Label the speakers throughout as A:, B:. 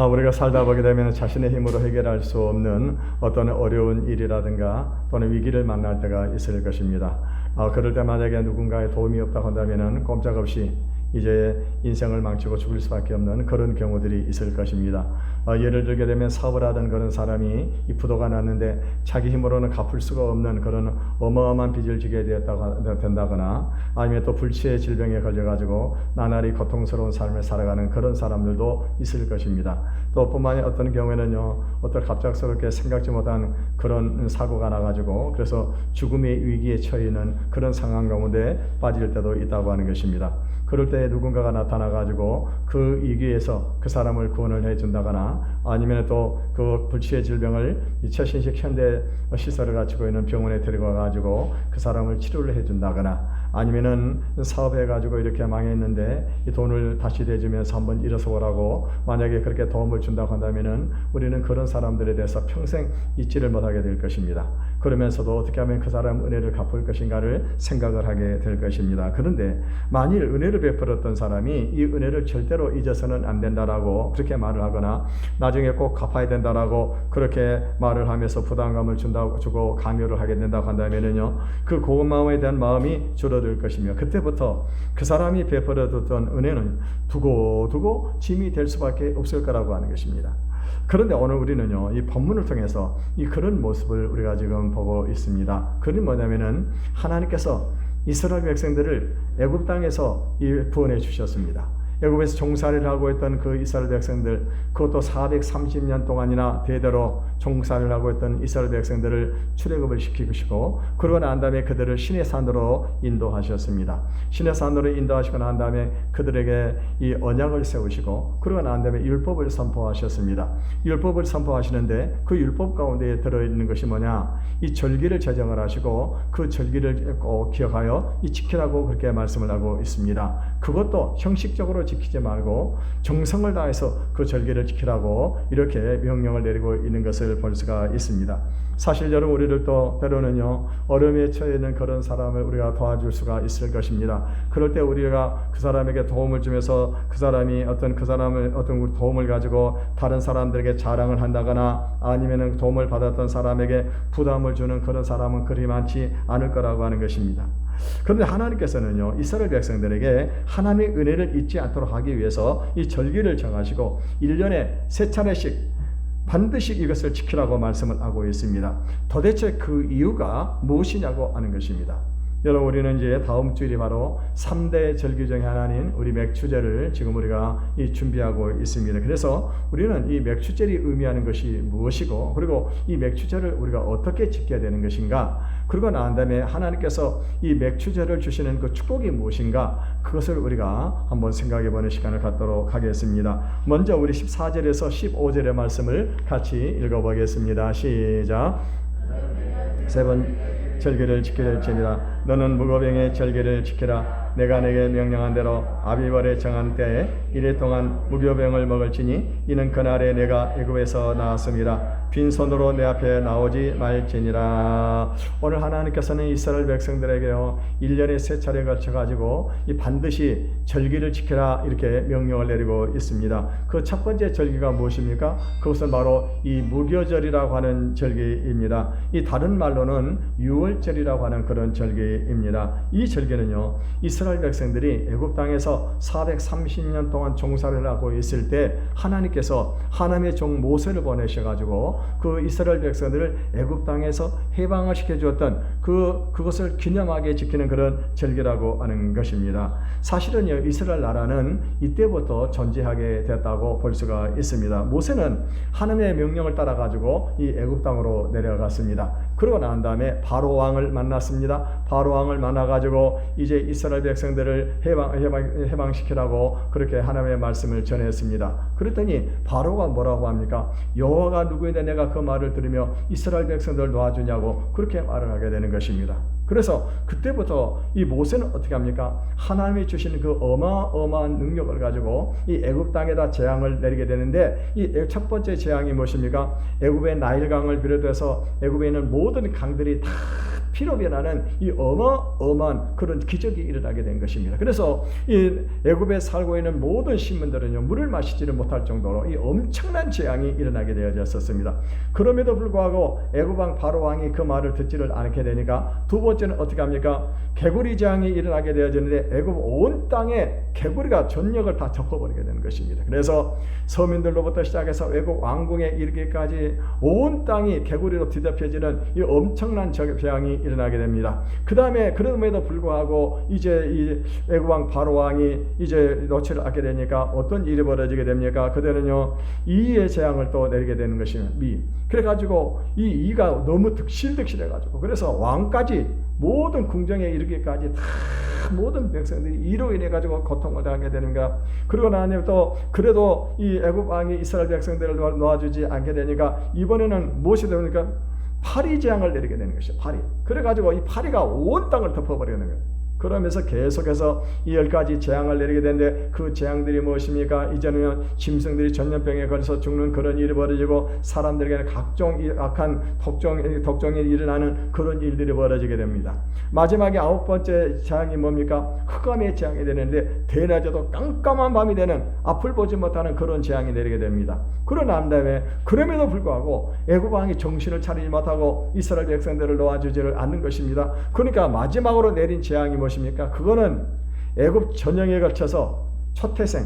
A: 우리가 살다 보게 되면 자신의 힘으로 해결할 수 없는 어떤 어려운 일이라든가 또는 위기를 만날 때가 있을 것입니다. 그럴 때 만약에 누군가의 도움이 없다고 한다면 꼼짝없이 이제 인생을 망치고 죽을 수밖에 없는 그런 경우들이 있을 것입니다. 예를 들게 되면 사업을 하던 그런 사람이 이 부도가 났는데 자기 힘으로는 갚을 수가 없는 그런 어마어마한 빚을 지게 된다거나 아니면 또 불치의 질병에 걸려가지고 나날이 고통스러운 삶을 살아가는 그런 사람들도 있을 것입니다. 또 뿐만이 어떤 경우에는요, 어떤 갑작스럽게 생각지 못한 그런 사고가 나가지고 그래서 죽음의 위기에 처해 있는 그런 상황 가운데 빠질 때도 있다고 하는 것입니다. 그럴 때 누군가가 나타나가지고 그 위기에서 그 사람을 구원을 해준다거나 아니면 또 그 불치의 질병을 최신식 현대 시설을 갖추고 있는 병원에 데리고 가가지고 그 사람을 치료를 해준다거나 아니면은 사업해가지고 이렇게 망했는데 이 돈을 다시 대주면서 한번 일어서 보라고 만약에 그렇게 도움을 준다고 한다면은 우리는 그런 사람들에 대해서 평생 잊지를 못하게 될 것입니다. 그러면서도 어떻게 하면 그 사람 은혜를 갚을 것인가를 생각을 하게 될 것입니다. 그런데 만일 은혜를 베풀었던 사람이 이 은혜를 절대로 잊어서는 안 된다라고 그렇게 말을 하거나 나중에 꼭 갚아야 된다라고 그렇게 말을 하면서 부담감을 주고 강요를 하게 된다고 한다면은요, 그 고운 마음에 대한 마음이 줄어들 것이며 그때부터 그 사람이 베풀어뒀던 은혜는 두고두고 짐이 될 수밖에 없을 거라고 하는 것입니다. 그런데 오늘 우리는요, 이 본문을 통해서 이 그런 모습을 우리가 지금 보고 있습니다. 그게 뭐냐면은 하나님께서 이스라엘 백성들을 애굽 땅에서 구원해 주셨습니다. 애굽에서 종살이를 하고 있던 그 이스라엘 백성들, 그것도 430년 동안이나 대대로 종살이를 하고 있던 이스라엘 백성들을 출애굽을 시키시고 그러고 난 다음에 그들을 신의 산으로 인도하셨습니다. 신의 산으로 인도하시고 난 다음에 그들에게 이 언약을 세우시고 그러고 난 다음에 율법을 선포하셨습니다. 율법을 선포하시는데 그 율법 가운데 들어있는 것이 뭐냐? 이 절기를 제정을 하시고 그 절기를 꼭 기억하여 이 지키라고 그렇게 말씀을 하고 있습니다. 그것도 형식적으로 지키지 말고 정성을 다해서 그 절기를 지키라고 이렇게 명령을 내리고 있는 것을 볼 수가 있습니다. 사실 여러분, 우리들도 때로는요, 어려움에 처해 있는 그런 사람을 우리가 도와줄 수가 있을 것입니다. 그럴 때 우리가 그 사람에게 도움을 주면서 그 사람이 어떤 도움을 가지고 다른 사람들에게 자랑을 한다거나 아니면은 도움을 받았던 사람에게 부담을 주는 그런 사람은 그리 많지 않을 거라고 하는 것입니다. 그런데 하나님께서는요, 이스라엘 백성들에게 하나님의 은혜를 잊지 않도록 하기 위해서 이 절기를 정하시고 1년에 3차례씩 반드시 이것을 지키라고 말씀을 하고 있습니다. 도대체 그 이유가 무엇이냐고 하는 것입니다. 여러분, 우리는 이제 다음 주일이 바로 3대 절기 중에 하나인 우리 맥추제를 지금 우리가 준비하고 있습니다. 그래서 우리는 이 맥추제를 의미하는 것이 무엇이고 그리고 이 맥추제를 우리가 어떻게 지켜야 되는 것인가, 그러고 난 다음에 하나님께서 이 맥추제를 주시는 그 축복이 무엇인가, 그것을 우리가 한번 생각해 보는 시간을 갖도록 하겠습니다. 먼저 우리 14절에서 15절의 말씀을 같이 읽어보겠습니다. 시작. 세 번 절기를 지킬지니라. 너는 무교병의 절기를 지키라. 내가 내게 명령한 대로 아비벌에 정한 때에 이래 동안 무교병을 먹을지니 이는 그날에 내가 애굽에서 나왔음이라. 빈손으로 내 앞에 나오지 말지니라. 오늘 하나님께서는 이스라엘 백성들에게요, 1년에 3차례 걸쳐가지고 이 반드시 절기를 지키라 이렇게 명령을 내리고 있습니다. 그 첫 번째 절기가 무엇입니까? 그것은 바로 이 무교절이라고 하는 절기입니다. 이 다른 말로는 유월절이라고 하는 그런 절기입니다. 이 절기는요, 이스라엘 백성들이 애굽 땅에서 430년 동안 종살이를 하고 있을 때 하나님께서 하나님의 종 모세를 보내셔가지고 그 이스라엘 백성들을 애굽 땅에서 해방을 시켜주었던 그것을 기념하게 지키는 그런 절기라고 하는 것입니다. 사실은요, 이스라엘 나라는 이때부터 존재하게 됐다고 볼 수가 있습니다. 모세는 하나님의 명령을 따라 가지고 이 애굽 땅으로 내려갔습니다. 그러고 난 다음에 바로 왕을 만났습니다. 바로 왕을 만나 가지고 이제 이스라엘 백성들을 해방시키라고 그렇게 하나님의 말씀을 전했습니다. 그랬더니 바로가 뭐라고 합니까? 여호와가 누구인데 내가 그 말을 들으며 이스라엘 백성들을 놓아주냐고 그렇게 말을 하게 되는 것입니다. 그래서 그때부터 이 모세는 어떻게 합니까? 하나님이 주시는 그 어마어마한 능력을 가지고 이 애굽 땅에다 재앙을 내리게 되는데, 이 첫 번째 재앙이 무엇입니까? 애굽의 나일강을 비롯해서 애굽에 있는 모든 강들이 다 피로 변하는 이 어마어마한 그런 기적이 일어나게 된 것입니다. 그래서 이 애굽에 살고 있는 모든 신문들은요, 물을 마시지를 못할 정도로 이 엄청난 재앙이 일어나게 되어졌었습니다. 그럼에도 불구하고 애굽 왕 바로 왕이 그 말을 듣지를 않게 되니까 두 번째는 어떻게 합니까? 개구리 재앙이 일어나게 되어졌는데 애굽 온 땅에 개구리가 전역을 다 덮어버리게 되는 것입니다. 그래서 서민들로부터 시작해서 애굽 왕궁에 이르기까지 온 땅이 개구리로 뒤덮여지는 이 엄청난 재앙이 일어나게 됩니다. 그 다음에 그럼에도 불구하고 이제 이 애굽 왕 바로 왕이 이제 노체를 얻게 되니까 어떤 일이 벌어지게 됩니까? 그대는요, 이의 재앙을 또 내리게 되는 것입니다. 그래가지고 이 이가 너무 득실해가지고, 그래서 왕까지 모든 궁정에 이르기까지 다 모든 백성들이 이로 인해 가지고 고통을 당하게 되는가. 그리고 나니 또 그래도 이 애굽 왕이 이스라엘 백성들을 놓아주지 않게 되니까 이번에는 무엇이 되니까 파리 재앙을 내리게 되는 것이죠. 파리. 그래가지고 이 파리가 온 땅을 덮어버리는 거예요. 그러면서 계속해서 이 10가지 재앙을 내리게 되는데, 그 재앙들이 무엇입니까? 이제는 짐승들이 전염병에 걸려서 죽는 그런 일이 벌어지고, 사람들에게는 각종 악한 독종이 일어나는 그런 일들이 벌어지게 됩니다. 마지막에 9번째 재앙이 뭡니까? 흑암의 재앙이 되는데, 대낮에도 깜깜한 밤이 되는 앞을 보지 못하는 그런 재앙이 내리게 됩니다. 그러고 난 다음에 그럼에도 불구하고 애굽 왕이 정신을 차리지 못하고 이스라엘 백성들을 놓아주지를 않는 것입니다. 그러니까 마지막으로 내린 재앙이 무엇입니까? 그거는 애굽 전역에 걸쳐서 초태생,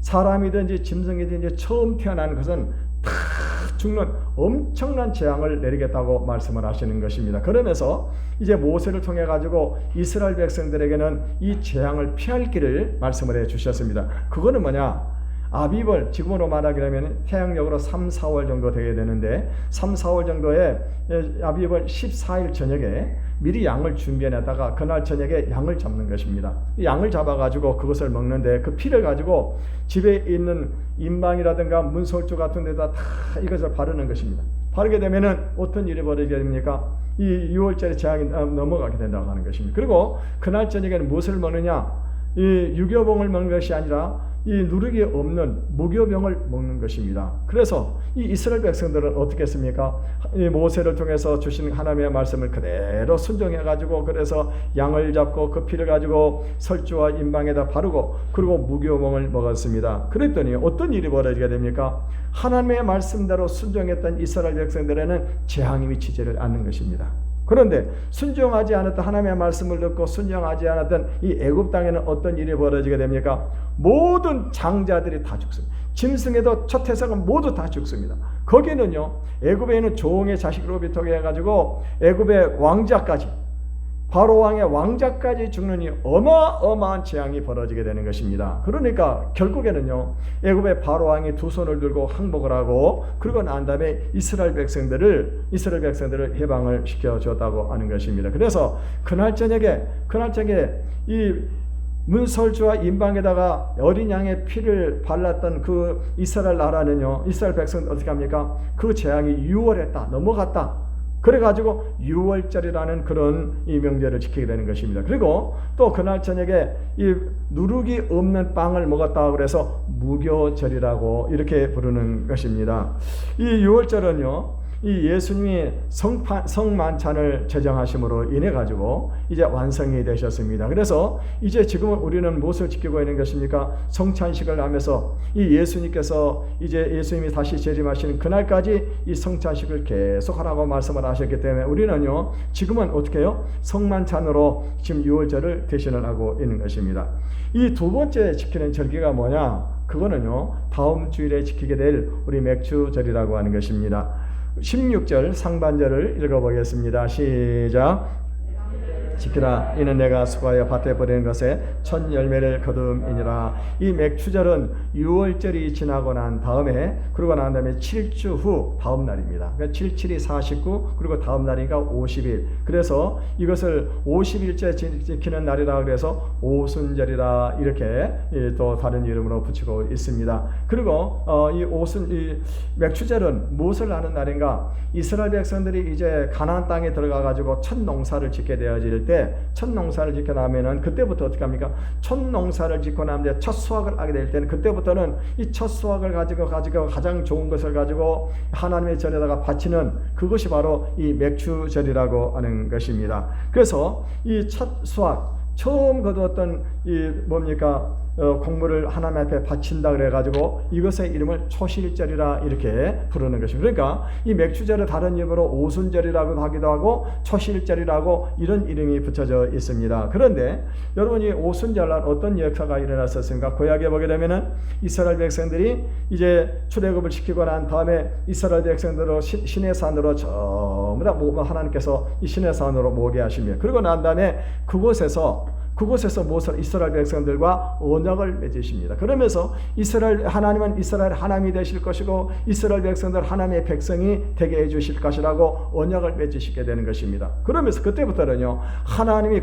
A: 사람이든지 짐승이든지 처음 태어난 것은 다 죽는 엄청난 재앙을 내리겠다고 말씀을 하시는 것입니다. 그러면서 이제 모세를 통해 가지고 이스라엘 백성들에게는 이 재앙을 피할 길을 말씀을 해 주셨습니다. 그거는 뭐냐? 아비벌, 지금으로 말하기라면 태양력으로 3, 4월 정도 되게 되는데, 3, 4월 정도에 아비벌 14일 저녁에 미리 양을 준비해놨다가 그날 저녁에 양을 잡는 것입니다. 양을 잡아가지고 그것을 먹는데, 그 피를 가지고 집에 있는 인방이라든가 문설주 같은 데다 다 이것을 바르는 것입니다. 바르게 되면은 어떤 일이 벌어지게 됩니까? 이 6월절에 재앙이 넘어가게 된다고 하는 것입니다. 그리고 그날 저녁에는 무엇을 먹느냐? 이 유교병을 먹는 것이 아니라 이 누룩이 없는 무교병을 먹는 것입니다. 그래서 이 이스라엘 백성들은 어떻게 했습니까? 이 모세를 통해서 주신 하나님의 말씀을 그대로 순종해가지고, 그래서 양을 잡고 그 피를 가지고 설주와 인방에다 바르고, 그리고 무교병을 먹었습니다. 그랬더니 어떤 일이 벌어지게 됩니까? 하나님의 말씀대로 순종했던 이스라엘 백성들에는 재앙이 미치지를 않는 것입니다. 그런데 순종하지 않았던, 하나님의 말씀을 듣고 순종하지 않았던 이 애굽 땅에는 어떤 일이 벌어지게 됩니까? 모든 장자들이 다 죽습니다. 짐승에도 첫 태생은 모두 다 죽습니다. 거기는요, 애굽에 있는 종의 자식으로부터 해가지고 애굽의 왕자까지, 바로 왕의 왕자까지 죽는 이 어마어마한 재앙이 벌어지게 되는 것입니다. 그러니까 결국에는요, 애굽의 바로 왕이 두 손을 들고 항복을 하고, 그리고 난 다음에 이스라엘 백성들을 해방을 시켜 줬다고 하는 것입니다. 그래서 그날 저녁에 이 문설주와 인방에다가 어린 양의 피를 발랐던 그 이스라엘 나라는요, 이스라엘 백성들 어떻게 합니까? 그 재앙이 6월에 넘어갔다. 그래가지고 6월절이라는 그런 이 명절을 지키게 되는 것입니다. 그리고 또 그날 저녁에 이 누룩이 없는 빵을 먹었다고 그래서 무교절이라고 이렇게 부르는 것입니다. 이 6월절은요, 이 예수님이 성만찬을 제정하심으로 인해 가지고 이제 완성이 되셨습니다. 그래서 이제 지금은 우리는 무엇을 지키고 있는 것입니까? 성찬식을 하면서 이 예수님께서 이제 예수님이 다시 재림하시는 그날까지 이 성찬식을 계속하라고 말씀을 하셨기 때문에 우리는요, 지금은 어떻게 해요? 성만찬으로 지금 6월절을 대신을 하고 있는 것입니다. 이 두 번째 지키는 절기가 뭐냐? 그거는요, 다음 주일에 지키게 될 우리 맥주절이라고 하는 것입니다. 16절 상반절을 읽어보겠습니다. 시작. 지키라. 이는 내가 수고하여 밭에 버리는 것에 첫 열매를 거둠이니라. 이 맥추절은 6월절이 지나고 난 다음에, 그러고 난 다음에 7주 후 다음 날입니다. 그러니까 77이 49, 그리고 다음 날이니까 50일. 그래서 이것을 50일째 지키는 날이라 그래서 오순절이라 이렇게 또 다른 이름으로 붙이고 있습니다. 그리고 이 맥추절은 무엇을 하는 날인가? 이스라엘 백성들이 이제 가나안 땅에 들어가 가지고 첫 농사를 짓게 되어질 때, 첫 농사를 짓고 나면은 그때부터 어떻게 합니까? 첫 농사를 짓고 나면 첫 수확을 하게 될 때는, 그때부터는 이 첫 수확을 가지고 가장 좋은 것을 가지고 하나님의 전에다가 바치는 그것이 바로 이 맥추절이라고 하는 것입니다. 그래서 이 첫 수확, 처음 거두었던 이 뭡니까? 곡물을 하나님 앞에 바친다 그래가지고 이것의 이름을 초실절이라 이렇게 부르는 것입니다. 그러니까 이 맥추절을 다른 이름으로 오순절이라고 하기도 하고 초실절이라고 이런 이름이 붙여져 있습니다. 그런데 여러분, 이 오순절날 어떤 역사가 일어났었습니까? 구약에 보게 되면은 이스라엘 백성들이 이제 출애굽을 시키고 난 다음에 이스라엘 백성들을 시내 산으로 전부 다 하나님께서 이 시내 산으로 모게 하시며, 그리고 난 다음에 그곳에서 무엇을 이스라엘 백성들과 언약을 맺으십니다. 그러면서 하나님은 이스라엘 하나님이 되실 것이고 이스라엘 백성들 하나님의 백성이 되게 해주실 것이라고 언약을 맺으시게 되는 것입니다. 그러면서 그때부터는요, 하나님이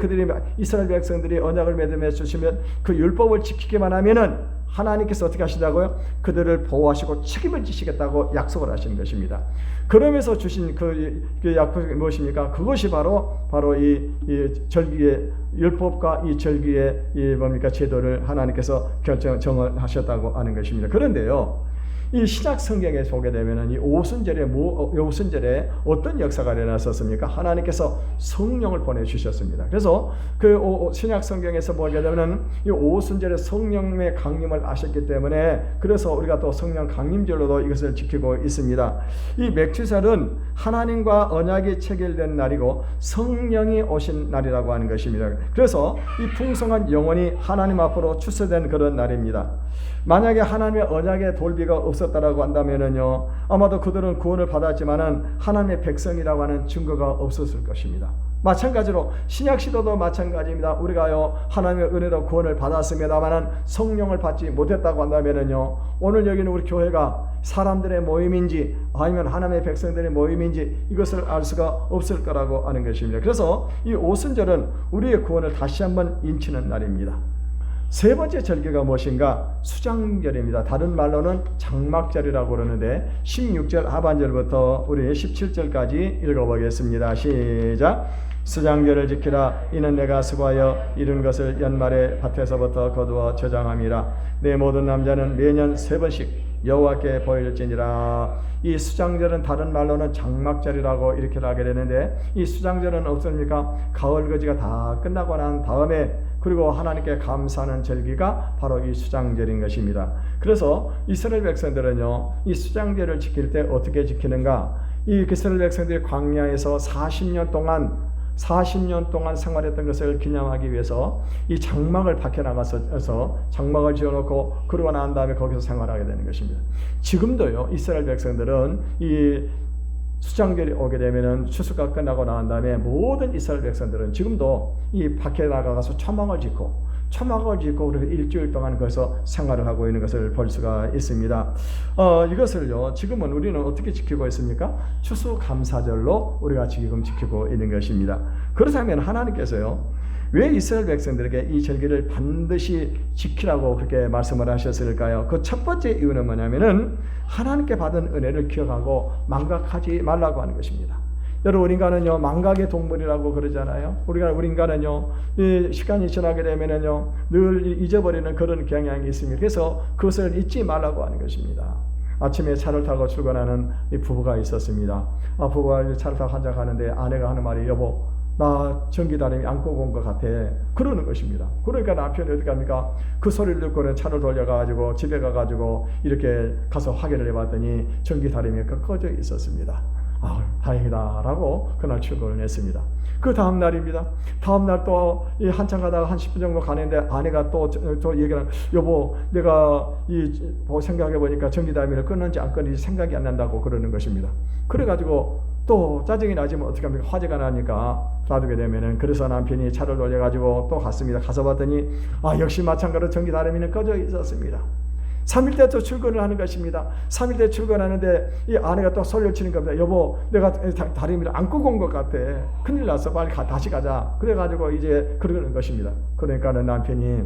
A: 이스라엘 백성들이 언약을 맺으시면 그 율법을 지키기만 하면은 하나님께서 어떻게 하신다고요? 그들을 보호하시고 책임을 지시겠다고 약속을 하시는 것입니다. 그러면서 주신 그 약속이 무엇입니까? 그것이 바로 이 절기의 율법과 이 절기의 제도를 하나님께서 정을 하셨다고 하는 것입니다. 그런데요, 이 신약 성경에 보게 되면은 이 오순절에 어떤 역사가 일어났었습니까? 하나님께서 성령을 보내주셨습니다. 그래서 그 신약 성경에서 보게 되면은 이 오순절에 성령의 강림을 하셨기 때문에, 그래서 우리가 또 성령 강림절로도 이것을 지키고 있습니다. 이 맥추절은 하나님과 언약이 체결된 날이고 성령이 오신 날이라고 하는 것입니다. 그래서 이 풍성한 영혼이 하나님 앞으로 출세된 그런 날입니다. 만약에 하나님의 언약의 돌비가 없었다라고 한다면은요, 아마도 그들은 구원을 받았지만은 하나님의 백성이라고 하는 증거가 없었을 것입니다. 마찬가지로 신약 시도도 마찬가지입니다. 우리가요, 하나님의 은혜로 구원을 받았습니다만은 성령을 받지 못했다고 한다면은요, 오늘 여기는 우리 교회가 사람들의 모임인지 아니면 하나님의 백성들의 모임인지 이것을 알 수가 없을 거라고 하는 것입니다. 그래서 이 오순절은 우리의 구원을 다시 한번 인치는 날입니다. 세 번째 절기가 무엇인가? 수장절입니다. 다른 말로는 장막절이라고 그러는데 16절 하반절부터 우리 17절까지 읽어보겠습니다. 시작. 수장절을 지키라. 이는 내가 수고하여 이룬 것을 연말에 밭에서부터 거두어 저장함이라. 내 모든 남자는 매년 3번씩 여호와께 보일지니라. 이 수장절은 다른 말로는 장막절이라고 이렇게 하게 되는데, 이 수장절은 없습니까? 가을거지가 다 끝나고 난 다음에, 그리고 하나님께 감사하는 절기가 바로 이 수장절인 것입니다. 그래서 이스라엘 백성들은요, 이 수장절을 지킬 때 어떻게 지키는가? 이 이스라엘 백성들이 광야에서 40년 동안 생활했던 것을 기념하기 위해서 이 장막을 밖에 나가서 장막을 지어놓고, 그러고 난 다음에 거기서 생활하게 되는 것입니다. 지금도요, 이스라엘 백성들은 이 수장절이 오게 되면은 추수가 끝나고 난 다음에 모든 이스라엘 백성들은 지금도 이 밖에 나가서 초막을 짓고 그리고 일주일 동안 거기서 생활을 하고 있는 것을 볼 수가 있습니다. 이것을요, 지금은 우리는 어떻게 지키고 있습니까? 추수감사절로 우리가 지금 지키고 있는 것입니다. 그렇다면 하나님께서요, 왜 이스라엘 백성들에게 이 절기를 반드시 지키라고 그렇게 말씀을 하셨을까요? 그 첫 번째 이유는 뭐냐면은 하나님께 받은 은혜를 기억하고 망각하지 말라고 하는 것입니다. 여러분, 인간은요, 망각의 동물이라고 그러잖아요. 우리 인간은요, 이 시간이 지나게 되면은요, 늘 잊어버리는 그런 경향이 있습니다. 그래서 그것을 잊지 말라고 하는 것입니다. 아침에 차를 타고 출근하는 이 부부가 있었습니다. 부부가 차를 타고 한잔 가는데 아내가 하는 말이, 여보, 나 전기다리미 안 끄고 온 것 같아, 그러는 것입니다. 그러니까 남편이 어떻게 합니까? 그 소리를 듣고는 차를 돌려가지고 집에 가가지고 이렇게 가서 확인을 해봤더니 전기다리미가 꺼져 있었습니다. 다행이다 라고 그날 출근을 했습니다. 그 다음 날입니다. 다음 날 또 한참 가다가 한 10분 정도 가는데 아내가 또 얘기를, 여보 내가 생각해 보니까 전기담배를 끊는지 안 끊는지 생각이 안 난다고 그러는 것입니다. 그래가지고 또 짜증이 나지만 어떻게 합니까? 화제가 나니까 놔두게 되면은, 그래서 남편이 차를 돌려가지고 또 갔습니다. 가서 봤더니 역시 마찬가지로 전기다리미는 꺼져 있었습니다. 3일 때 또 출근을 하는 것입니다. 3일 때 출근하는데 이 아내가 또 소리를 치는 겁니다. 여보 내가 다리미를 안 끄고 온 것 같아. 큰일 났어. 빨리 다시 가자. 그래가지고 이제 그러는 것입니다. 그러니까는 남편이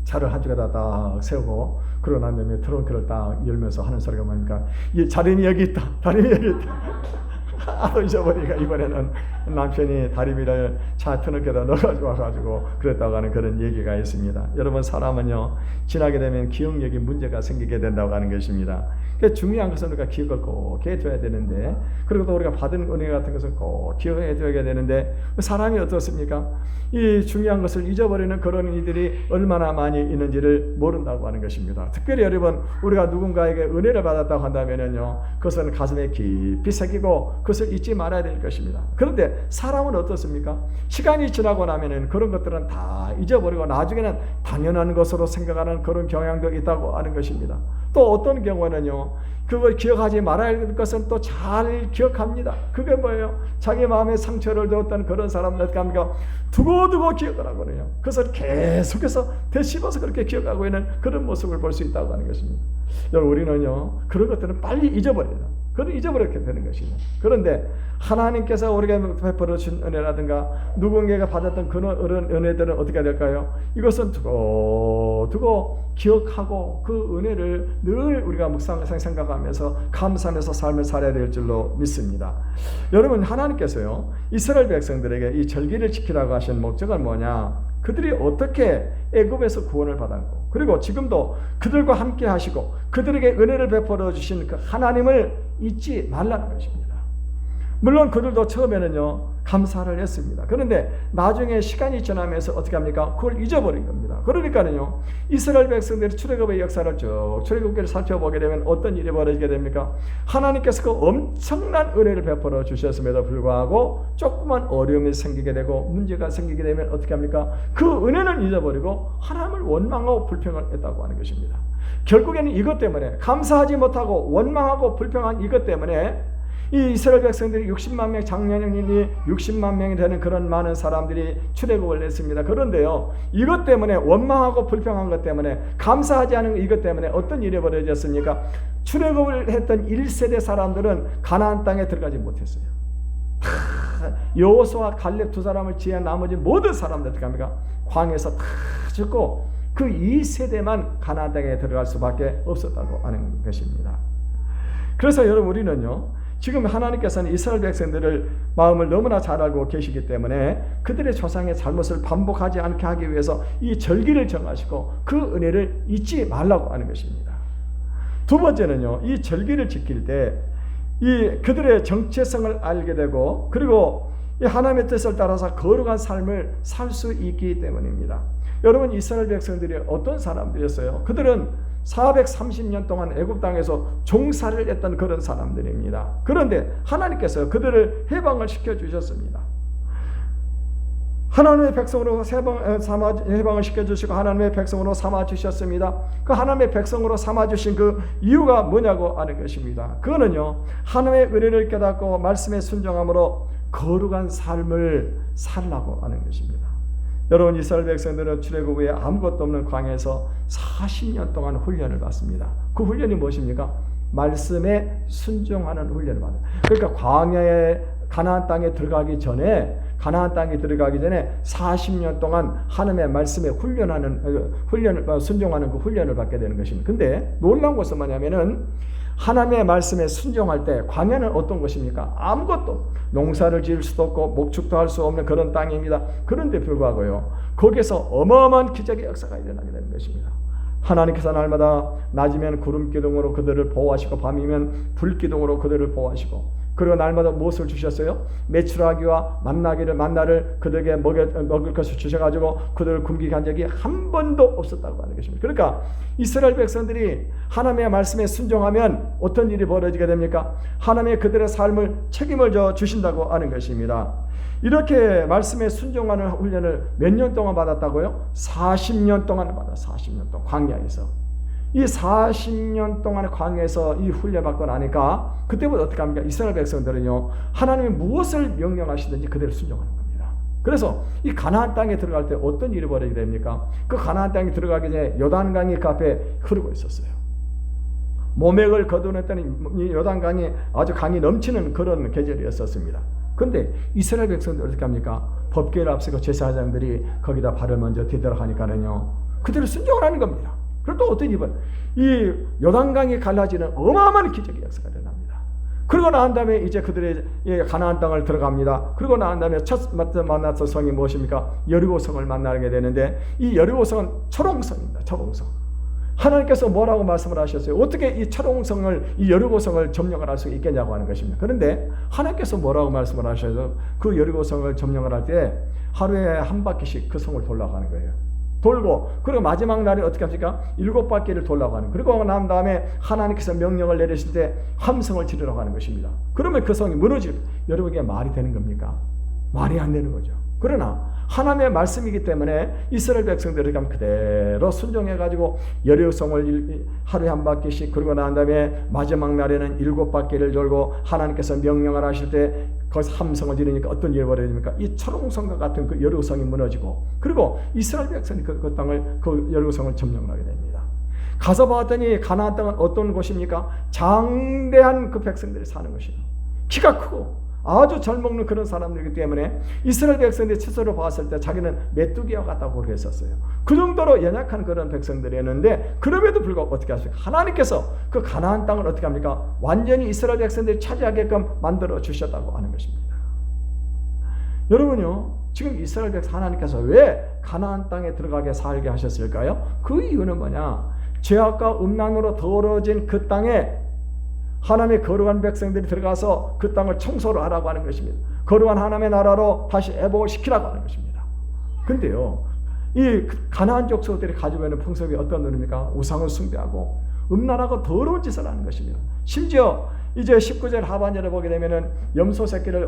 A: 차를 한쪽에다 딱 세우고 그러고 난 다음에 트렁크를 딱 열면서 하는 소리가 뭡니까? 이 다리미 여기 있다. 다리미 여기 있다. 하도 잊어버리니까 이번에는 남편이 다리미를 차 트렁크에다 넣어가지고 와가지고 그랬다고 하는 그런 얘기가 있습니다. 여러분, 사람은요 지나게 되면 기억력이 문제가 생기게 된다고 하는 것입니다. 그래서 중요한 것은 우리가 기억을 꼭 해둬야 되는데, 그리고 또 우리가 받은 은혜 같은 것은 꼭 기억해둬야 되는데, 사람이 어떻습니까? 이 중요한 것을 잊어버리는 그런 이들이 얼마나 많이 있는지를 모른다고 하는 것입니다. 특별히 여러분, 우리가 누군가에게 은혜를 받았다고 한다면요, 그것은 가슴에 깊이 새기고 그것을 잊지 말아야 될 것입니다. 그런데 사람은 어떻습니까? 시간이 지나고 나면은 그런 것들은 다 잊어버리고 나중에는 당연한 것으로 생각하는 그런 경향도 있다고 하는 것입니다. 또 어떤 경우는요, 그걸 기억하지 말아야 할 것은 또 잘 기억합니다. 그게 뭐예요? 자기 마음에 상처를 줬던 그런 사람들 어떻게 합니까? 두고두고 기억을 하거든요. 그것을 계속해서 되씹어서 그렇게 기억하고 있는 그런 모습을 볼 수 있다고 하는 것입니다. 여러분, 우리는요 그런 것들은 빨리 잊어버려요. 그건 잊어버리게 되는 것입니다. 그런데 하나님께서 우리에게 베풀어 주신 은혜라든가 누군가가 받았던 그런 은혜들은 어떻게 될까요? 이것은 두고 기억하고 그 은혜를 늘 우리가 생각하면서 감사하면서 삶을 살아야 될 줄로 믿습니다. 여러분, 하나님께서요 이스라엘 백성들에게 이 절기를 지키라고 하신 목적은 뭐냐? 그들이 어떻게 애굽에서 구원을 받았고, 그리고 지금도 그들과 함께 하시고 그들에게 은혜를 베풀어 주신 그 하나님을 잊지 말라는 것입니다. 물론 그들도 처음에는요 감사를 했습니다. 그런데 나중에 시간이 지나면서 어떻게 합니까? 그걸 잊어버린 겁니다. 그러니까는요 이스라엘 백성들이 출애굽의 역사를 쭉 출애굽기를 살펴보게 되면 어떤 일이 벌어지게 됩니까? 하나님께서 그 엄청난 은혜를 베풀어 주셨음에도 불구하고 조그만 어려움이 생기게 되고 문제가 생기게 되면 어떻게 합니까? 그 은혜는 잊어버리고 하나님을 원망하고 불평을 했다고 하는 것입니다. 결국에는 이것 때문에, 감사하지 못하고 원망하고 불평한 이것 때문에 이 이스라엘 백성들이 60만 명, 작년이 60만 명이 되는 그런 많은 사람들이 출애굽을 했습니다. 그런데요, 이것 때문에, 원망하고 불평한 것 때문에, 감사하지 않은 이것 때문에 어떤 일이 벌어졌습니까? 출애굽을 했던 1세대 사람들은 가나안 땅에 들어가지 못했어요. 여호수아와 갈렙 두 사람을 제한 나머지 모든 사람들 어떻게 합니까? 광야에서 다 죽고 그 2세대만 가나안 땅에 들어갈 수밖에 없었다고 하는 것입니다. 그래서 여러분, 우리는요 지금 하나님께서는 이스라엘 백성들을 마음을 너무나 잘 알고 계시기 때문에 그들의 조상의 잘못을 반복하지 않게 하기 위해서 이 절기를 정하시고 그 은혜를 잊지 말라고 하는 것입니다. 두 번째는요, 이 절기를 지킬 때 이 그들의 정체성을 알게 되고, 그리고 이 하나님의 뜻을 따라서 거룩한 삶을 살 수 있기 때문입니다. 여러분, 이스라엘 백성들이 어떤 사람들이었어요? 그들은 430년 동안 애굽 땅에서 종살이를 했던 그런 사람들입니다. 그런데 하나님께서 그들을 해방을 시켜 주셨습니다. 하나님의 백성으로 해방을 시켜주시고 하나님의 백성으로 삼아주셨습니다. 그 하나님의 백성으로 삼아주신 그 이유가 뭐냐고 하는 것입니다. 그거는요, 하나님의 은혜를 깨닫고 말씀에 순종함으로 거룩한 삶을 살라고 하는 것입니다. 여러분, 이스라엘 백성들은 출애굽 후에 아무것도 없는 광야에서 40년 동안 훈련을 받습니다. 그 훈련이 무엇입니까? 말씀에 순종하는 훈련을 받아요. 그러니까 광야에 가나안 땅에 들어가기 전에 40년 동안 하나님의 말씀에 순종하는 그 훈련을 받게 되는 것입니다. 근데 놀라운 것은 뭐냐면은 하나님의 말씀에 순종할 때 광야는 어떤 것입니까? 아무것도, 농사를 지을 수도 없고 목축도 할 수 없는 그런 땅입니다. 그런데 불구하고요, 거기에서 어마어마한 기적의 역사가 일어나게 되는 것입니다. 하나님께서 날마다 낮이면 구름 기둥으로 그들을 보호하시고 밤이면 불 기둥으로 그들을 보호하시고 그리고 날마다 무엇을 주셨어요? 메추라기와 만나를 그들에게 먹을 것을 주셔가지고 그들을 굶기게 한 적이 한 번도 없었다고 하는 것입니다. 그러니까 이스라엘 백성들이 하나님의 말씀에 순종하면 어떤 일이 벌어지게 됩니까? 하나님의 그들의 삶을 책임을 주신다고 하는 것입니다. 이렇게 말씀에 순종하는 훈련을 몇 년 동안 받았다고요? 40년 동안 받았어요. 40년 동안 광야에서. 이 40년 동안의 광야에서 이 훈련 받고 나니까 그때부터 어떻게 합니까? 이스라엘 백성들은요, 하나님이 무엇을 명령하시든지 그대로 순종하는 겁니다. 그래서 이 가나안 땅에 들어갈 때 어떤 일이 벌어지게 됩니까? 그 가나안 땅에 들어가기 전에 요단강이 그 앞에 흐르고 있었어요. 모맥을 거두었더니 이 요단강이 아주 강이 넘치는 그런 계절이었었습니다. 그런데 이스라엘 백성들 어떻게 합니까? 법궤를 앞세고 제사장들이 거기다 발을 먼저 디도록 하니까는요, 그대로 순종을 하는 겁니다. 그리고 또 어떤 일은 이 요단강이 갈라지는 어마어마한 기적의 역사가 일어납니다. 그러고 난 다음에 이제 그들의 가나안 땅을 들어갑니다. 그러고 난 다음에 첫 만났던 성이 무엇입니까? 여리고성을 만나게 되는데 이 여리고성은 초롱성입니다. 초롱성. 하나님께서 뭐라고 말씀을 하셨어요? 어떻게 이 초롱성을, 이 여리고성을 점령을 할 수 있겠냐고 하는 것입니다. 그런데 하나님께서 뭐라고 말씀을 하셔서 그 여리고성을 점령을 할 때 하루에 한 바퀴씩 그 성을 돌아가는 거예요. 돌고, 그리고 마지막 날에 어떻게 합니까? 7바퀴를 돌라고 하는. 그리고 난 다음에 하나님께서 명령을 내리실 때 함성을 지르라고 하는 것입니다. 그러면 그 성이 무너질, 여러분 이게 말이 되는 겁니까? 말이 안 되는 거죠. 그러나 하나님의 말씀이기 때문에 이스라엘 백성들이 그대로 순종해가지고 여리고성을 하루에 한 바퀴씩, 그리고 난 다음에 마지막 날에는 7바퀴를 돌고 하나님께서 명령을 하실 때 거기서 함성을 지르니까 어떤 일이 벌어집니까? 이 초롱성과 같은 그 여리고성이 무너지고, 그리고 이스라엘 백성이 그 땅을, 그 여리고성을 점령을 하게 됩니다. 가서 봤더니 가나안 땅은 어떤 곳입니까? 장대한 그 백성들이 사는 것이에요. 키가 크고 아주 잘 먹는 그런 사람들이기 때문에 이스라엘 백성들이 스스로 봤을 때 자기는 메뚜기와 같다고 그랬었어요. 그 정도로 연약한 그런 백성들이었는데, 그럼에도 불구하고 어떻게 하십니까? 하나님께서 그 가나안 땅을 어떻게 합니까? 완전히 이스라엘 백성들이 차지하게끔 만들어 주셨다고 하는 것입니다. 여러분요, 지금 이스라엘 백성 하나님께서 왜 가나안 땅에 들어가게 살게 하셨을까요? 그 이유는 뭐냐? 죄악과 음란으로 더러워진 그 땅에 하나님의 거룩한 백성들이 들어가서 그 땅을 청소를 하라고 하는 것입니다. 거룩한 하나님의 나라로 다시 회복을 시키라고 하는 것입니다. 근데요, 이 가나안 족속들이 가지고 있는 풍습이 어떤 놈입니까? 우상을 숭배하고 음란하고 더러운 짓을 하는 것입니다. 심지어 이제 19절 하반절에 보게 되면은 염소 새끼를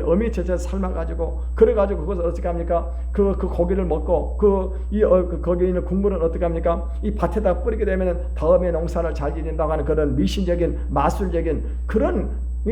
A: 어미 제자 삶아가지고, 그래가지고 그것을 어떻게 합니까? 그 고기를 먹고 거기에 있는 국물은 어떻게 합니까? 이 밭에다 뿌리게 되면은 다음에 농사를 잘 지닌다고 하는 그런 미신적인 마술적인 그런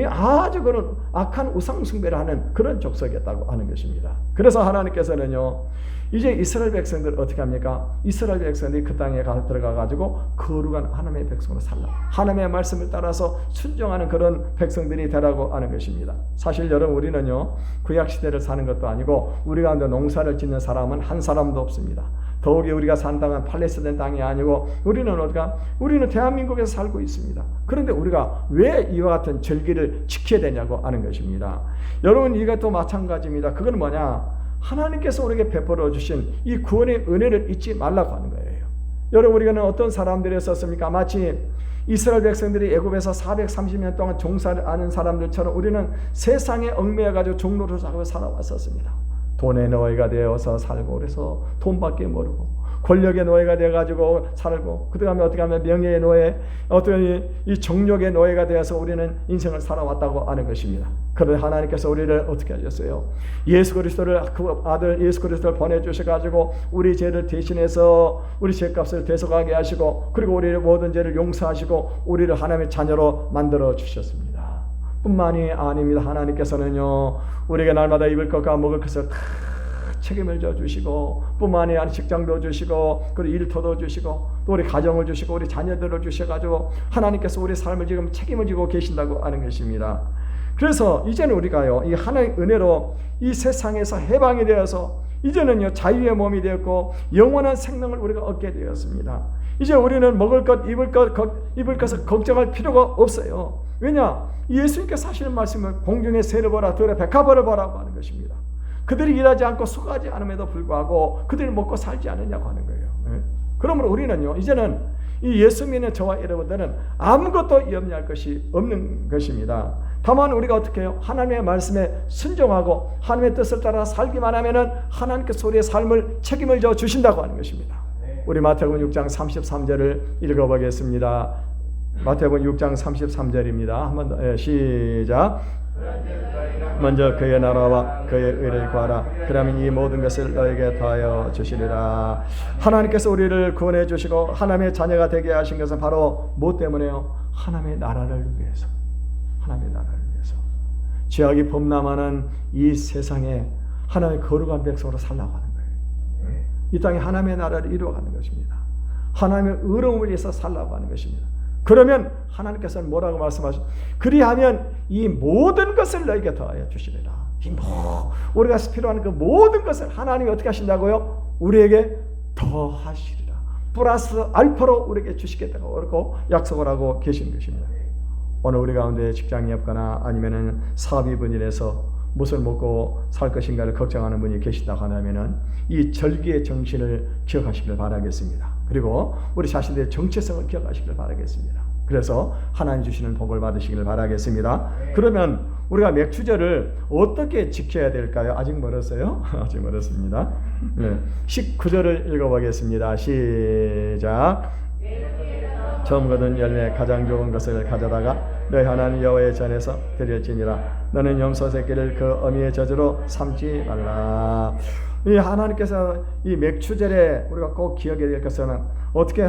A: 아주 그런 악한 우상 숭배를 하는 그런 족속이었다고 하는 것입니다. 그래서 하나님께서는요, 이제 이스라엘 백성들 어떻게 합니까? 이스라엘 백성들이 그 땅에 들어가가지고 거룩한 하나님의 백성으로 살라, 하나님의 말씀을 따라서 순종하는 그런 백성들이 되라고 하는 것입니다. 사실 여러분, 우리는요, 구약시대를 사는 것도 아니고 우리 가운데 농사를 짓는 사람은 한 사람도 없습니다. 더욱이 우리가 산 땅은 팔레스타인 땅이 아니고 우리는 대한민국에서 살고 있습니다. 그런데 우리가 왜 이와 같은 절기를 지켜야 되냐고 하는 것입니다. 여러분, 이것도 마찬가지입니다. 그건 뭐냐? 하나님께서 우리에게 베풀어 주신 이 구원의 은혜를 잊지 말라고 하는 거예요. 여러분, 우리는 어떤 사람들이었습니까? 마치 이스라엘 백성들이 애굽에서 430년 동안 종사를 하는 사람들처럼 우리는 세상에 얽매여가지고 종로로 살아왔었습니다. 돈의 노예가 되어서 살고, 그래서 돈밖에 모르고 권력의 노예가 되어가지고 살고, 그 다음에 어떻게 하면 명예의 노예, 어떤 이 정욕의 노예가 되어서 우리는 인생을 살아왔다고 하는 것입니다. 그런데 하나님께서 우리를 어떻게 하셨어요? 예수 그리스도를, 그 아들 예수 그리스도를 보내주셔가지고 우리 죄를 대신해서 우리 죄값을 대속하게 하시고, 그리고 우리의 모든 죄를 용서하시고 우리를 하나님의 자녀로 만들어 주셨습니다. 뿐만이 아닙니다. 하나님께서는요, 우리에게 날마다 입을 것과 먹을 것을 다 책임을 져주시고, 뿐만이 아니라 직장도 주시고, 그리고 일터도 주시고, 또 우리 가정을 주시고, 우리 자녀들을 주셔가지고 하나님께서 우리 삶을 지금 책임을 지고 계신다고 하는 것입니다. 그래서 이제는 우리가요, 이 하나님의 은혜로 이 세상에서 해방이 되어서 이제는요, 자유의 몸이 되었고 영원한 생명을 우리가 얻게 되었습니다. 이제 우리는 먹을 것, 입을 것을 걱정할 필요가 없어요. 왜냐? 예수님께서 하시는 말씀은 공중의 새를 보라, 들의 백합을 보라고 하는 것입니다. 그들이 일하지 않고 수고하지 않음에도 불구하고 그들이 먹고 살지 않느냐고 하는 거예요. 그러므로 우리는요, 이제는 이 예수 믿는 저와 여러분들은 아무것도 염려할 것이 없는 것입니다. 다만 우리가 어떻게 해요? 하나님의 말씀에 순종하고 하나님의 뜻을 따라 살기만 하면은 하나님께서 우리의 삶을 책임을 져 주신다고 하는 것입니다. 우리 마태복음 6장 33절을 읽어보겠습니다. 마태복음 6장 33절입니다. 한번 더 시작. 먼저 그의 나라와 그의 의를 구하라. 그러면 이 모든 것을 너에게 더하여 주시리라. 하나님께서 우리를 구원해 주시고 하나님의 자녀가 되게 하신 것은 바로 무엇 때문에요? 하나님의 나라를 위해서. 하나님의 나라를 위해서. 죄악이 범람하는 이 세상에 하나님의 거룩한 백성으로 살라고 하는 거예요. 이 땅에 하나님의 나라를 이루어가는 것입니다. 하나님의 의로움을 위해서 살라고 하는 것입니다. 그러면 하나님께서는 뭐라고 말씀하시죠? 그리하면 이 모든 것을 너에게 더하여 주시리라. 우리가 필요한 그 모든 것을 하나님이 어떻게 하신다고요? 우리에게 더하시리라. 플러스 알파로 우리에게 주시겠다고 약속을 하고 계신 것입니다. 오늘 우리 가운데 직장이 없거나 아니면은 사업이 분인해서 무엇을 먹고 살 것인가를 걱정하는 분이 계시다고 하면은 이 절기의 정신을 기억하시길 바라겠습니다. 그리고 우리 자신들의 정체성을 기억하시길 바라겠습니다. 그래서 하나님 주시는 복을 받으시길 바라겠습니다. 그러면 우리가 맥추절을 어떻게 지켜야 될까요? 아직 멀었어요? 아직 멀었습니다. 19절을 읽어보겠습니다. 시작. 처음 거둔 열매 가장 좋은 것을 가져다가 너희 하나님 여호와의 전에서 드릴지니라. 너는 염소 새끼를 그 어미의 젖으로 삼지 말라. 이 하나님께서 이 맥추절에 우리가 꼭 기억해야 될 것은 어떻게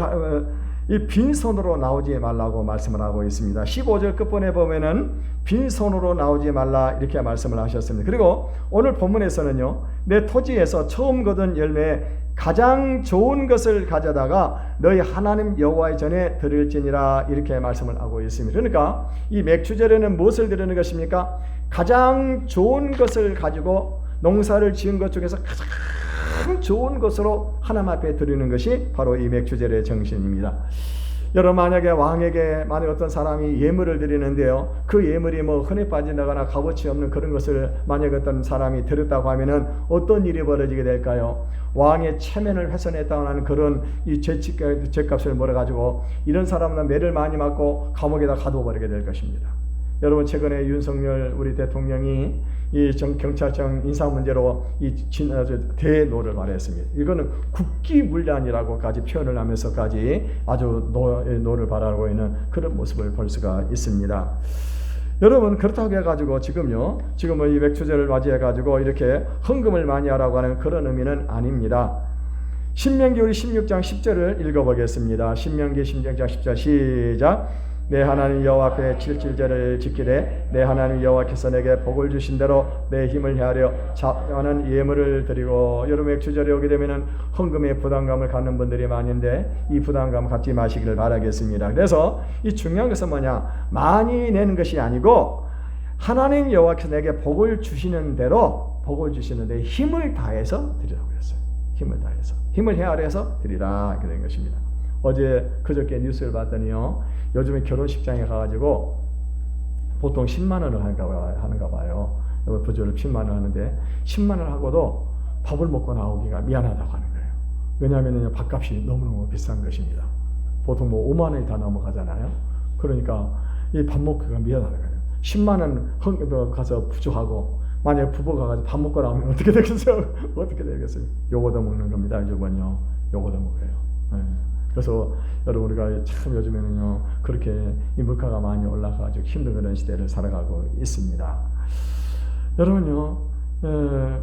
A: 이 빈손으로 나오지 말라고 말씀을 하고 있습니다. 15절 끝부분에 보면은 빈손으로 나오지 말라 이렇게 말씀을 하셨습니다. 그리고 오늘 본문에서는요, 내 토지에서 처음 거둔 열매 가장 좋은 것을 가져다가 너희 하나님 여호와의 전에 드릴지니라 이렇게 말씀을 하고 있습니다. 그러니까 이 맥추절에는 무엇을 드리는 것입니까? 가장 좋은 것을 가지고 농사를 지은 것 중에서 가장 좋은 것으로 하나님 앞에 드리는 것이 바로 이 맥추절의 정신입니다. 여러분, 만약에 왕에게 만약 어떤 사람이 예물을 드리는데요, 그 예물이 뭐 흔해 빠진다거나 값어치 없는 그런 것을 만약 어떤 사람이 드렸다고 하면은 어떤 일이 벌어지게 될까요? 왕의 체면을 훼손했다고 하는 그런 이 죄값을 몰아가지고 이런 사람은 매를 많이 맞고 감옥에다 가둬버리게 될 것입니다. 여러분, 최근에 윤석열 우리 대통령이 이 경찰청 인사 문제로 대노를 발했습니다. 이거는 국기문란이라고까지 표현을 하면서까지 아주 노를 발하고 있는 그런 모습을 볼 수가 있습니다. 여러분, 그렇다고 해가지고 지금 이 맥추절을 맞이해가지고 이렇게 헌금을 많이 하라고 하는 그런 의미는 아닙니다. 신명기 우리 16장 10절을 읽어보겠습니다. 신명기 16장 10절 시작. 내 하나님 여호와 앞에 칠칠절을 지키되 내 하나님 여호와께서 내게 복을 주신 대로 내 힘을 헤아려 자는 예물을 드리고. 여러분, 맥추절에 오게 되면은 헌금에 부담감을 갖는 분들이 많은데 이 부담감 갖지 마시기를 바라겠습니다. 그래서 이 중요한 것은 뭐냐? 많이 내는 것이 아니고 하나님 여호와께서 내게 복을 주시는 대로 복을 주시는데 힘을 다해서 드리라고 했어요. 힘을 다해서, 힘을 헤아려서 드리라 이렇게 된 것입니다. 어제 그저께 뉴스를 봤더니요, 요즘에 결혼식장에 가가지고 보통 10만 원을 하는가 봐요. 부조를 10만 원 하는데 10만 원 하고도 밥을 먹고 나오기가 미안하다고 하는 거예요. 왜냐하면 밥값이 너무너무 비싼 것입니다. 보통 뭐 5만 원이 다 넘어가잖아요. 그러니까 이 밥 먹기가 미안하다는 거예요. 10만 원 가서 부조하고 만약 부부가 가서 밥 먹고 나오면 어떻게 되겠어요? 어떻게 되겠어요? 요거도 먹는 겁니다. 이번요, 요거도 먹어요. 네. 그래서 여러분, 우리가 참 요즘에는요 그렇게 이 물가가 많이 올라가지고 힘든 그런 시대를 살아가고 있습니다. 여러분요,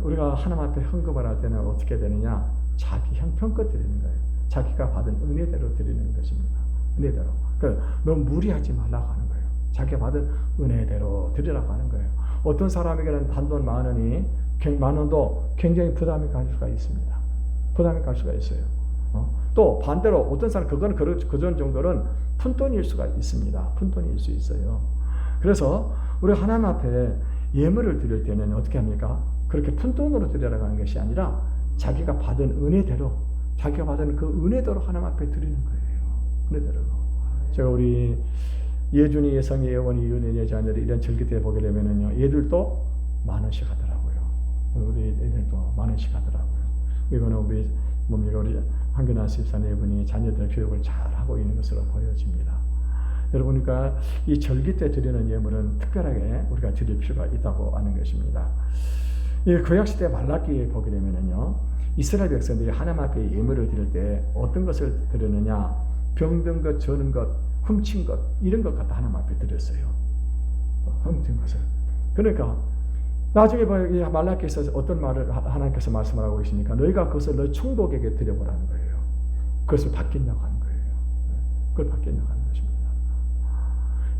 A: 우리가 하나님 앞에 헌금을 할 때는 어떻게 되느냐? 자기 형편껏 드리는 거예요. 자기가 받은 은혜대로 드리는 것입니다. 은혜대로. 그러니까 너무 무리하지 말라고 하는 거예요. 자기가 받은 은혜대로 드리라고 하는 거예요. 어떤 사람에게는 단돈 만 원도 굉장히 부담이 갈 수가 있습니다. 부담이 갈 수가 있어요. 또 반대로 어떤 사람 그건 그전 정도는 푼돈일 수가 있습니다. 푼돈일 수 있어요. 그래서 우리 하나님 앞에 예물을 드릴 때는 어떻게 합니까? 그렇게 푼돈으로 드리라고 하는 것이 아니라 자기가 받은 은혜대로, 자기가 받은 그 은혜대로 하나님 앞에 드리는 거예요. 은혜대로. 제가 우리 예준이 예성이 예원이 윤혜 자녀들이 이런 절기 때 보게 되면은요, 얘들도 만 원씩 하더라고요. 우리 애들도 만 원씩 하더라고요. 이거는 우리 뭡니까? 우리 한균아 집사 네 분이 자녀들 교육을 잘 하고 있는 것으로 보여집니다. 여러분, 그러니까 이 절기 때 드리는 예물은 특별하게 우리가 드릴 필요가 있다고 하는 것입니다. 이 구약시대 말라기에 보게 되면은요, 이스라엘 백성들이 하나님 앞에 예물을 드릴 때 어떤 것을 드리느냐, 병든 것, 저는 것, 훔친 것, 이런 것 갖다 하나님 앞에 드렸어요. 훔친 것을. 그러니까 나중에 말라기에서 어떤 말을 하나님께서 말씀을 하고 계시니까 너희가 그것을 너희 총독에게 드려보라는 거예요. 그것을 받겠냐고 하는 거예요. 그걸 받겠냐고 하는 것입니다.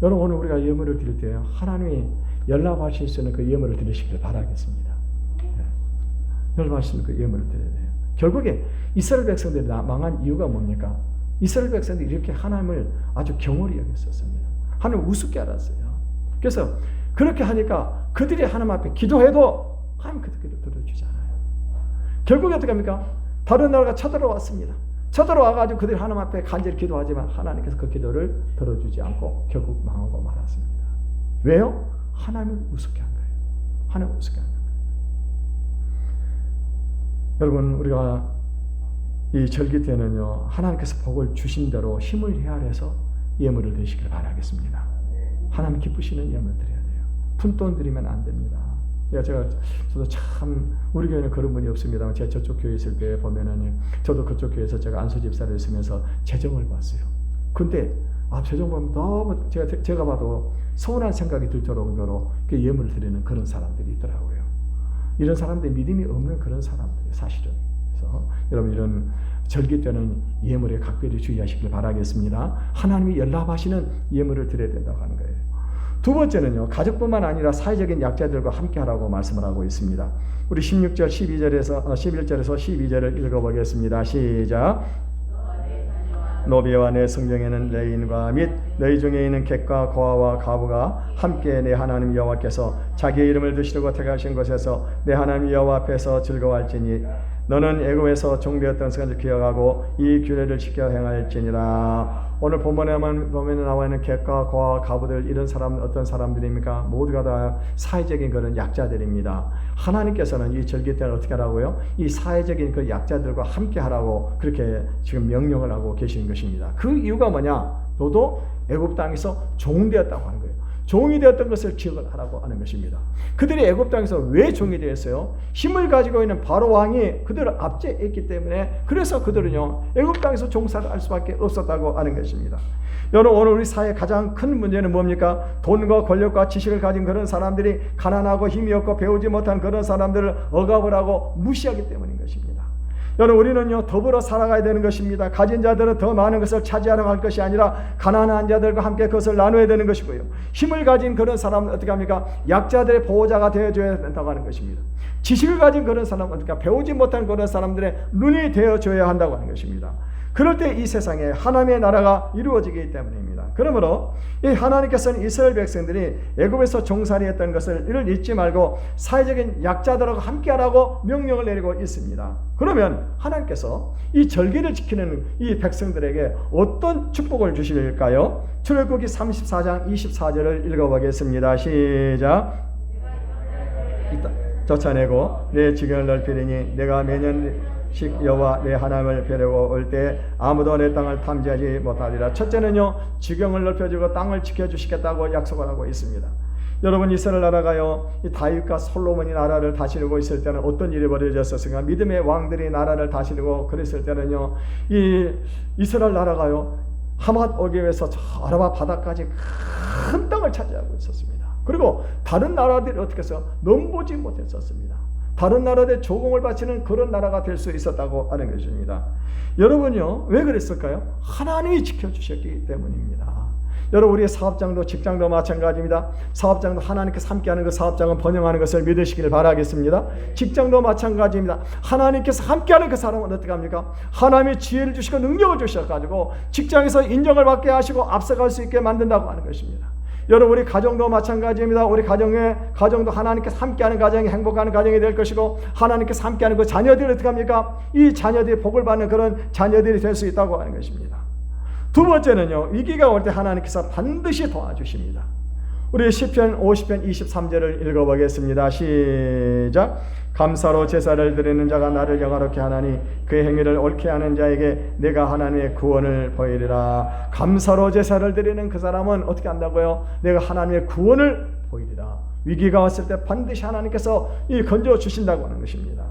A: 여러분, 오늘 우리가 예물을 드릴 때 하나님이 연락하실 수 있는 그 예물을 드리시길 바라겠습니다. 연락하실 수 있는 그 예물을 드려야 돼요. 결국에 이스라엘 백성들이 망한 이유가 뭡니까? 이스라엘 백성들이 이렇게 하나님을 아주 경홀히 여겼었습니다. 하나님을 우습게 알았어요. 그래서 그렇게 하니까 그들이 하나님 앞에 기도해도 하나님 그 기도 들어주지 않아요. 결국에 어떻게 합니까? 다른 나라가 쳐들어왔습니다. 쳐들어와가지고 그들이 하나님 앞에 간절히 기도하지만 하나님께서 그 기도를 들어주지 않고 결국 망하고 말았습니다. 왜요? 하나님을 우습게 한 거예요. 하나님을 우습게 한 거예요. 여러분, 우리가 이 절기 때는요, 하나님께서 복을 주신 대로 힘을 헤아려서 예물을 드리시길 바라겠습니다. 하나님 기쁘시는 예물 드려야 돼요. 푼돈 드리면 안 됩니다. 저도 참 우리 교회는 그런 분이 없습니다만 제가 저쪽 교회 있을 때 보면은 저도 그쪽 교회에서 제가 안수 집사를 있으면서 재정을 봤어요. 근데 재정 보면 너무 제가 봐도 서운한 생각이 들 정도로 예물을 드리는 그런 사람들이 있더라고요. 이런 사람들이 믿음이 없는 그런 사람들이 사실은. 그래서 여러분, 이런 절기 때는 예물에 각별히 주의하시길 바라겠습니다. 하나님이 연락하시는 예물을 드려야 된다고 하는 거예요. 두 번째는요, 가족뿐만 아니라 사회적인 약자들과 함께 하라고 말씀을 하고 있습니다. 우리 16절, 11절에서 12절을 읽어보겠습니다. 시작. 노비와 내 성령에는 레인과 및 너희 중에 있는 객과 고아와 과부가 함께 내 하나님 여호와께서 자기의 이름을 드시려고 택하신 곳에서 내 하나님 여호와 앞에서 즐거워할지니 너는 애굽에서 종되었던 것을 기억하고 이 규례를 지켜 행할지니라. 오늘 본문에 나와 있는 객과 고아 과부들, 이런 사람은 어떤 사람들입니까? 모두가 다 사회적인 그런 약자들입니다. 하나님께서는 이 절기 때를 어떻게 하라고요? 이 사회적인 그 약자들과 함께 하라고 그렇게 지금 명령을 하고 계시는 것입니다. 그 이유가 뭐냐? 너도 애굽 땅에서 종되었다고 하는 거예요. 종이 되었던 것을 기억을 하라고 하는 것입니다. 그들이 애굽 땅에서 왜 종이 되었어요? 힘을 가지고 있는 바로 왕이 그들을 압제했기 때문에, 그래서 그들은요 애굽 땅에서 종살을 할 수밖에 없었다고 하는 것입니다. 여러분, 오늘 우리 사회의 가장 큰 문제는 뭡니까? 돈과 권력과 지식을 가진 그런 사람들이 가난하고 힘이 없고 배우지 못한 그런 사람들을 억압을 하고 무시하기 때문인 것입니다. 여러분, 우리는요 더불어 살아가야 되는 것입니다. 가진 자들은 더 많은 것을 차지하러 갈 것이 아니라 가난한 자들과 함께 그것을 나눠야 되는 것이고요. 힘을 가진 그런 사람은 어떻게 합니까? 약자들의 보호자가 되어줘야 된다고 하는 것입니다. 지식을 가진 그런 사람은 어떻게 배우지 못한 그런 사람들의 눈이 되어줘야 한다고 하는 것입니다. 그럴 때 이 세상에 하나님의 나라가 이루어지기 때문입니다. 그러므로 이 하나님께서는 이스라엘 백성들이 애굽에서 종살이했던 것을 이를 잊지 말고 사회적인 약자들하고 함께하라고 명령을 내리고 있습니다. 그러면 하나님께서 이 절기를 지키는 이 백성들에게 어떤 축복을 주실까요? 출애굽기 34장 24절을 읽어보겠습니다. 시작. 쫓아내고 내 지경을 넓히리니 내가 매년씩 여호와 내 하나님을 뵈려고 올 때 아무도 내 땅을 탐지하지 못하리라. 첫째는요, 지경을 넓혀주고 땅을 지켜주시겠다고 약속을 하고 있습니다. 여러분, 이스라엘 나라가요, 이 다윗과 솔로몬이 나라를 다스리고 있을 때는 어떤 일이 벌어졌었습니까? 믿음의 왕들이 나라를 다스리고 그랬을 때는요, 이 이스라엘 나라가요 하맛 어귀에서 저 아라바 바다까지 큰 땅을 차지하고 있었습니다. 그리고 다른 나라들이 어떻게 해서 넘보지 못했었습니다. 다른 나라들의 조공을 바치는 그런 나라가 될 수 있었다고 하는 것입니다. 여러분요, 왜 그랬을까요? 하나님이 지켜주셨기 때문입니다. 여러분, 우리의 사업장도 직장도 마찬가지입니다. 사업장도 하나님께서 함께하는 그 사업장은 번영하는 것을 믿으시기를 바라겠습니다. 직장도 마찬가지입니다. 하나님께서 함께하는 그 사람은 어떻게 합니까? 하나님의 지혜를 주시고 능력을 주셔가지고 직장에서 인정을 받게 하시고 앞서갈 수 있게 만든다고 하는 것입니다. 여러분, 우리 가정도 마찬가지입니다. 우리 가정도 하나님께서 함께하는 가정이 행복한 가정이 될 것이고, 하나님께서 함께하는 그 자녀들이 어떻게 합니까? 이 자녀들이 복을 받는 그런 자녀들이 될 수 있다고 하는 것입니다. 두 번째는요, 위기가 올 때 하나님께서 반드시 도와주십니다. 우리 시편 50편 23절을 읽어보겠습니다. 시작. 감사로 제사를 드리는 자가 나를 영화롭게 하나니 그의 행위를 옳게 하는 자에게 내가 하나님의 구원을 보이리라. 감사로 제사를 드리는 그 사람은 어떻게 한다고요? 내가 하나님의 구원을 보이리라. 위기가 왔을 때 반드시 하나님께서 건져 주신다고 하는 것입니다.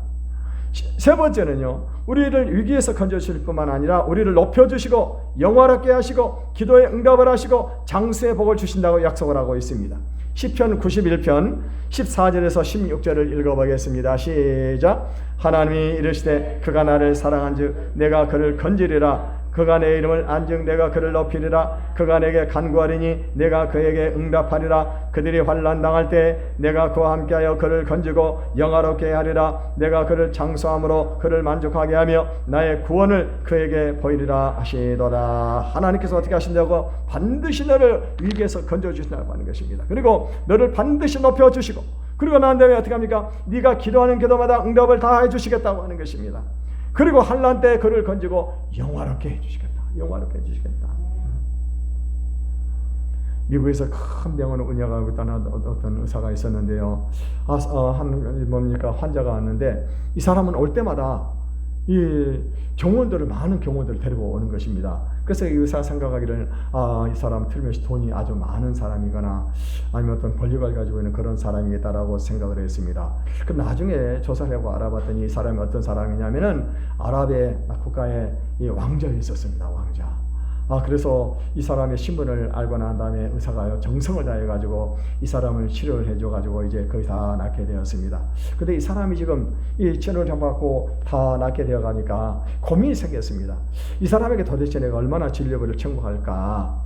A: 세 번째는요, 우리를 위기에서 건져 주실 뿐만 아니라 우리를 높여주시고 영화롭게 하시고 기도에 응답을 하시고 장수의 복을 주신다고 약속을 하고 있습니다. 시편 91편 14절에서 16절을 읽어보겠습니다. 시작. 하나님이 이르시되 그가 나를 사랑한즉 내가 그를 건지리라. 그가 내 이름을 안즉 내가 그를 높이리라. 그가 내게 간구하리니 내가 그에게 응답하리라. 그들이 환난 당할 때 내가 그와 함께하여 그를 건지고 영화롭게 하리라. 내가 그를 장수함으로 그를 만족하게 하며 나의 구원을 그에게 보이리라 하시더라. 하나님께서 어떻게 하신다고? 반드시 너를 위기에서 건져주신다고 하는 것입니다. 그리고 너를 반드시 높여주시고, 그리고 난 다음에 어떻게 합니까? 네가 기도하는 기도마다 응답을 다 해주시겠다고 하는 것입니다. 그리고 환난 때 그를 건지고 영화롭게 해주시겠다. 영화롭게 해주시겠다. 미국에서 큰 병원을 운영하고 있던 어떤 의사가 있었는데요. 뭡니까? 환자가 왔는데 이 사람은 올 때마다 이 많은 경원들을 데리고 오는 것입니다. 그래서 이 의사가 생각하기를 이 사람 틀림없이 돈이 아주 많은 사람이거나 아니면 어떤 권력을 가지고 있는 그런 사람이겠다라고 생각을 했습니다. 그럼 나중에 조사를 하고 알아봤더니 이 사람이 어떤 사람이냐면은 아랍의 국가의 이 왕자에 있었습니다. 왕자. 그래서 이 사람의 신분을 알고 난 다음에 의사가 정성을 다해가지고 이 사람을 치료를 해줘가지고 이제 거의 다 낫게 되었습니다. 근데 이 사람이 지금 이 치료를 해받고 다 낫게 되어가니까 고민이 생겼습니다. 이 사람에게 도대체 내가 얼마나 진료비를 청구할까?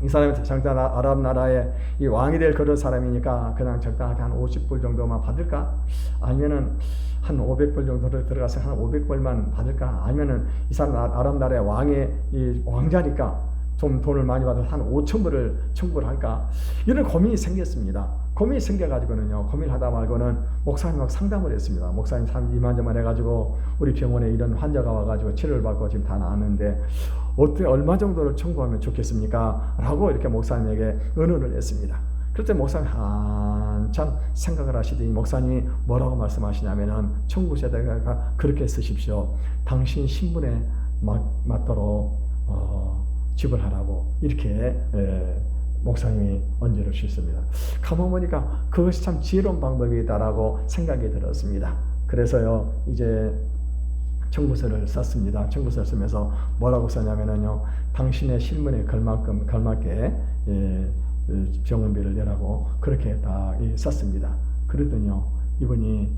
A: 이 사람이 적당 아랍 나라의 이 왕이 될 그런 사람이니까 그냥 적당하게 한 50불 정도만 받을까? 아니면은 한 500불 정도를 들어가서 한 500불만 받을까? 아니면은 이 사람 아랍 나라의 왕의 이 왕자니까 좀 돈을 많이 받아서 한 5,000불을 청구를 할까? 이런 고민이 생겼습니다. 고민이 생겨가지고는요, 고민하다 말고는 목사님하고 상담을 했습니다. 목사님 참 이만저만 해가지고 우리 병원에 이런 환자가 와가지고 치료를 받고 지금 다 나았는데 얼마 정도를 청구하면 좋겠습니까? 라고 이렇게 목사님에게 의논을 했습니다. 그럴 때 목사님이 한참 생각을 하시더니 목사님이 뭐라고 말씀하시냐면은 청구세대가 그렇게 쓰십시오. 당신 신분에 맞도록 지불하라고 이렇게 목사님이 언제를 주셨습니다. 가만 보니까 그것이 참 지혜로운 방법이다라고 생각이 들었습니다. 그래서요 이제 청구서를 썼습니다. 청구서를 쓰면서 뭐라고 썼냐면요, 당신의 신분에 걸맞게 병원비를 내라고 그렇게 딱 썼습니다. 그랬더니요, 이분이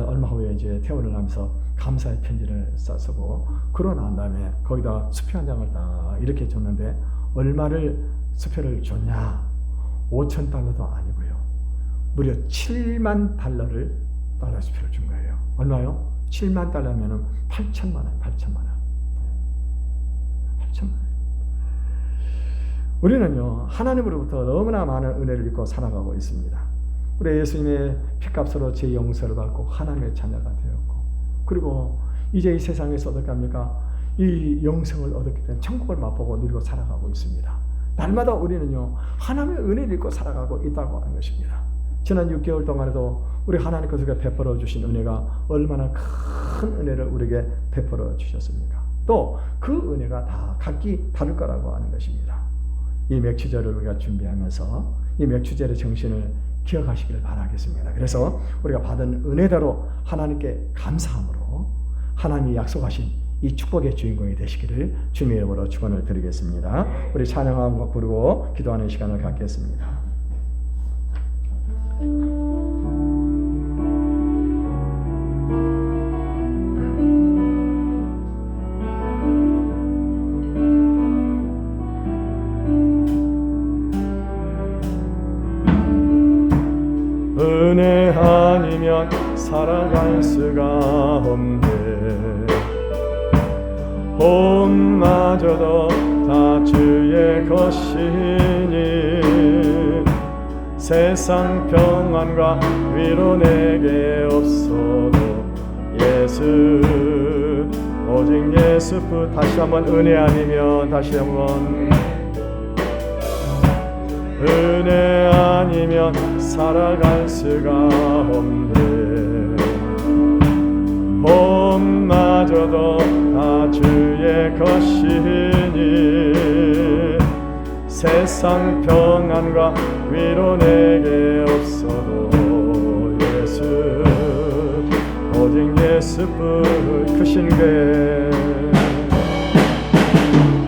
A: 얼마 후에 이제 퇴원을 하면서 감사의 편지를 쓰고 그러고 난 다음에 거기다 수표 한 장을 딱 이렇게 줬는데 얼마를 수표를 줬냐? 5,000달러도 아니고요, 무려 7만 달러를 수표를 준 거예요. 얼마요? 7만 달러면은 8천만 원, 8천만 원. 8천만 원. 우리는요, 하나님으로부터 너무나 많은 은혜를 입고 살아가고 있습니다. 우리 예수님의 피값으로 제 용서를 받고 하나님의 자녀가 되었고, 그리고 이제 이 세상에서 어떻게 합니까? 이 영생을 얻었기 때문에 천국을 맛보고 누리고 살아가고 있습니다. 날마다 우리는요, 하나님의 은혜를 입고 살아가고 있다고 하는 것입니다. 지난 6개월 동안에도 우리 하나님께서 베풀어 주신 은혜가 얼마나 큰 은혜를 우리에게 베풀어 주셨습니까? 또 그 은혜가 다 각기 다를 거라고 하는 것입니다. 이 맥주제를 우리가 준비하면서 이 맥주제의 정신을 기억하시기를 바라겠습니다. 그래서 우리가 받은 은혜대로 하나님께 감사함으로 하나님이 약속하신 이 축복의 주인공이 되시기를 주님의 이름으로 축원을 드리겠습니다. 우리 찬양함과 부르고 기도하는 시간을 갖겠습니다. 은혜 아니면 살아갈 수가 없네. 혼마저도 다 주의 것이니 세상 평안과 위로 내게 없어도 예수, 오직 예수뿐. 다시 한번 은혜 아니면, 다시 한번 은혜 아니면 살아갈 수가 없네. 봄마저도 다 주의 것이니 세상 평안과 위로 내게 없어도 예수, 오직 예수뿐. 크신 게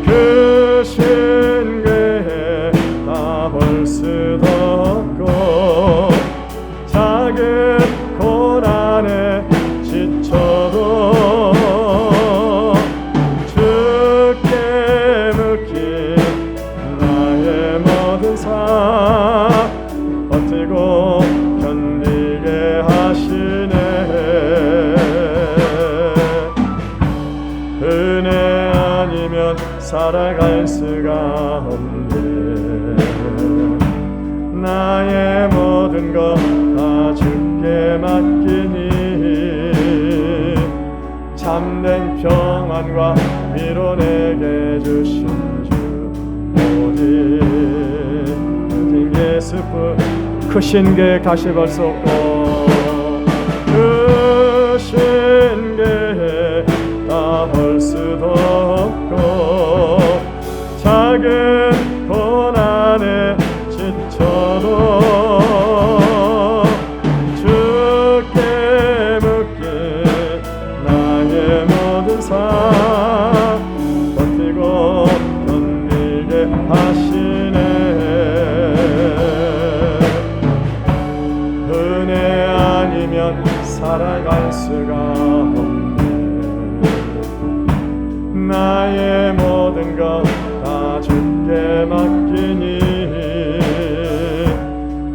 A: 크신 게 다 볼 수도 없고 작은 고난에 지쳐도 주께 묻기 나의 모든 삶 버티고 견디게 하시네. 은혜 아니면 살아갈 수가 없네. 나의 모든 것 다 주께 맡기니 참된 평안과 위로 내게 주신 주 오직 예수뿐. 크신 게 다시 볼 수 없고 크신 게 다 볼 수도 없고 작은 고난에 지쳐도 주께 묻기 나의 모든 삶 버티고 견디게 하시네. 은혜 아니면 살아갈 수가 없네. 나의 모든 것 다 주께 맡기니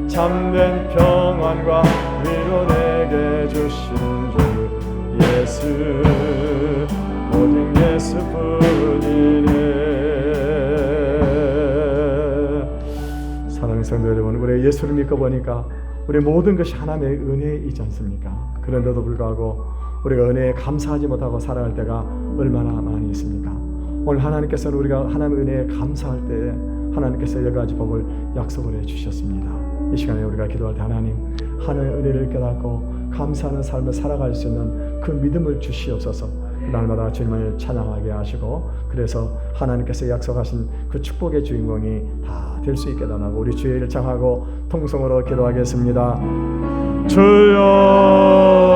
A: 참된 평안과 위로 내게 주신 주 예수, 오직 예수뿐이네. 사랑하는 성도 여러분, 우리 예수를 믿고 보니까 우리 모든 것이 하나님의 은혜이지 않습니까? 그런데도 불구하고 우리가 은혜에 감사하지 못하고 살아갈 때가 얼마나 많이 있습니까? 오늘 하나님께서는 우리가 하나님의 은혜에 감사할 때에 하나님께서 여러 가지 복을 약속을 해주셨습니다. 이 시간에 우리가 기도할 때 하나님, 하나님의 은혜를 깨닫고 감사하는 삶을 살아갈 수 있는 그 믿음을 주시옵소서. 날마다 주님을 찬양하게 하시고 그래서 하나님께서 약속하신 그 축복의 주인공이 다 될 수 있게 달라고 우리 주의 일을 청하고 통성으로 기도하겠습니다. 주여